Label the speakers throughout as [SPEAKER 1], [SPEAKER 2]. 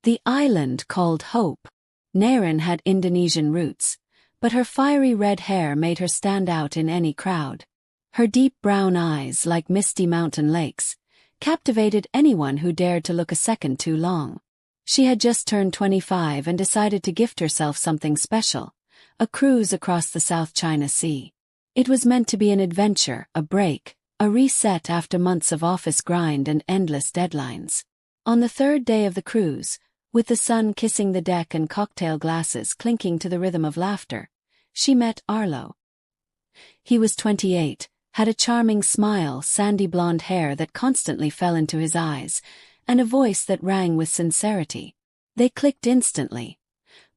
[SPEAKER 1] The island called Hope. Neyrin had Indonesian roots, but her fiery red hair made her stand out in any crowd. Her deep brown eyes, like misty mountain lakes, captivated anyone who dared to look a second too long. She had just turned 25 and decided to gift herself something special, a cruise across the South China Sea. It was meant to be an adventure, a break, a reset after months of office grind and endless deadlines. On the third day of the cruise, with the sun kissing the deck and cocktail glasses clinking to the rhythm of laughter, she met Arlo. He was 28, had a charming smile, sandy blonde hair that constantly fell into his eyes, and a voice that rang with sincerity. They clicked instantly.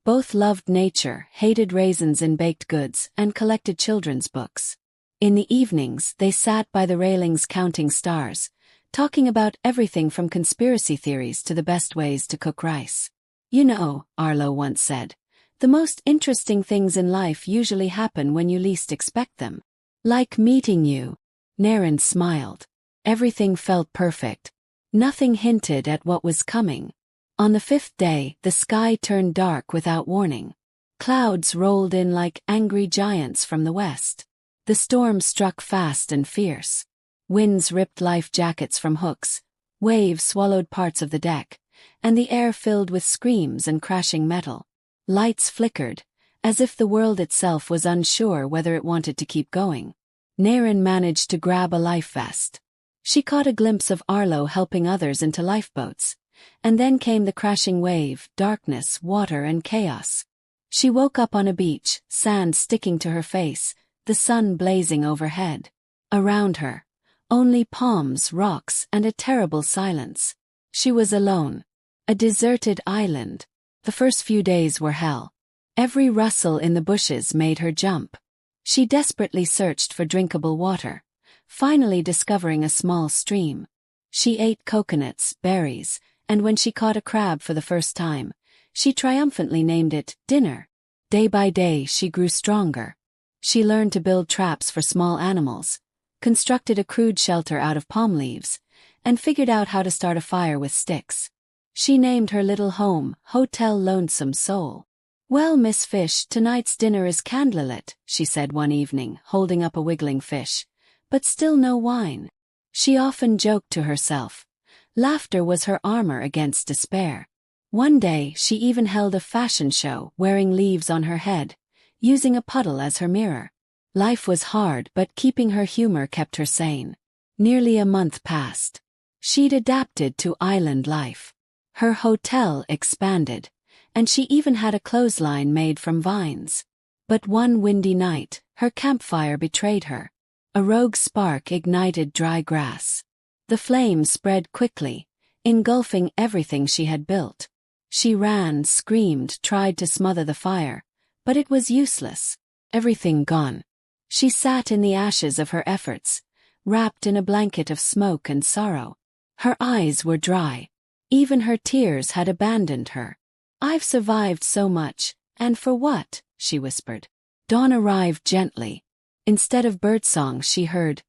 [SPEAKER 1] Both loved nature, hated raisins in baked goods, and collected children's books. In the evenings, they sat by the railings counting stars, talking about everything from conspiracy theories to the best ways to cook rice. You know, Arlo once said, the most interesting things in life usually happen when you least expect them. Like meeting you. Neyrin smiled. Everything felt perfect. Nothing hinted at what was coming. On the fifth day, the sky turned dark without warning. Clouds rolled in like angry giants from the west. The storm struck fast and fierce. Winds ripped life jackets from hooks, waves swallowed parts of the deck, and the air filled with screams and crashing metal. Lights flickered, as if the world itself was unsure whether it wanted to keep going. Neyrin managed to grab a life vest. She caught a glimpse of Arlo helping others into lifeboats, and then came the crashing wave, darkness, water, and chaos. She woke up on a beach, sand sticking to her face, the sun blazing overhead. Around her, only palms, rocks, and a terrible silence. She was alone. A deserted island. The first few days were hell. Every rustle in the bushes made her jump. She desperately searched for drinkable water, finally discovering a small stream. She ate coconuts, berries, and when she caught a crab for the first time, she triumphantly named it dinner. Day by day she grew stronger. She learned to build traps for small animals, constructed a crude shelter out of palm leaves, and figured out how to start a fire with sticks. She named her little home Hotel Lonesome Soul. "Well, Miss Fish, tonight's dinner is candlelit," she said one evening, holding up a wiggling fish. But still no wine. She often joked to herself. Laughter was her armor against despair. One day she even held a fashion show, wearing leaves on her head, using a puddle as her mirror. Life was hard, but keeping her humor kept her sane. Nearly a month passed. She'd adapted to island life. Her hotel expanded, and she even had a clothesline made from vines. But one windy night, her campfire betrayed her. A rogue spark ignited dry grass. The flames spread quickly, engulfing everything she had built. She ran, screamed, tried to smother the fire, but it was useless. Everything gone. She sat in the ashes of her efforts, wrapped in a blanket of smoke and sorrow. Her eyes were dry. Even her tears had abandoned her. "I've survived so much, and for what?" she whispered. Dawn arrived gently. Instead of birdsong she heard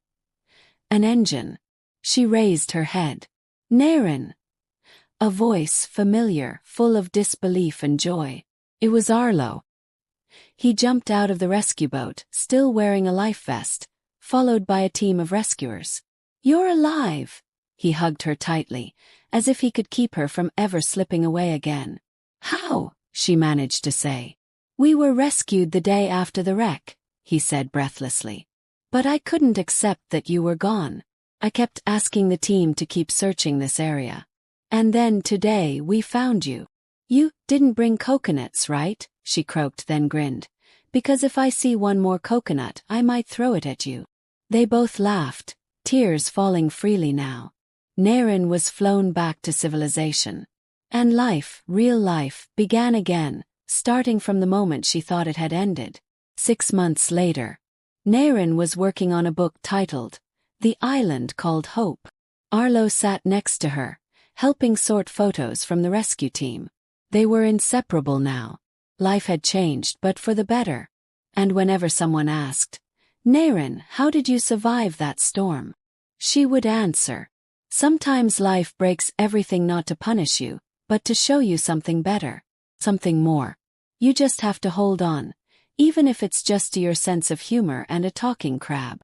[SPEAKER 1] an engine. She raised her head. "Neyrin!" A voice familiar, full of disbelief and joy. It was Arlo. He jumped out of the rescue boat, still wearing a life vest, followed by a team of rescuers. "You're alive!" He hugged her tightly, as if he could keep her from ever slipping away again. "How?" she managed to say. "We were rescued the day after the wreck," he said breathlessly. "But I couldn't accept that you were gone. I kept asking the team to keep searching this area. And then today we found you. You didn't bring coconuts, right?" she croaked, then grinned. "Because if I see one more coconut, I might throw it at you." They both laughed, tears falling freely now. Neyrin was flown back to civilization. And life, real life, began again, starting from the moment she thought it had ended. 6 months later, Neyrin was working on a book titled The Island Called Hope. Arlo sat next to her, helping sort photos from the rescue team. They were inseparable now. Life had changed, but for the better. And whenever someone asked, "Neyrin, how did you survive that storm?" she would answer, "Sometimes life breaks everything not to punish you, But to show you something better. Something more. You just have to hold on. Even if it's just to your sense of humor and a talking crab.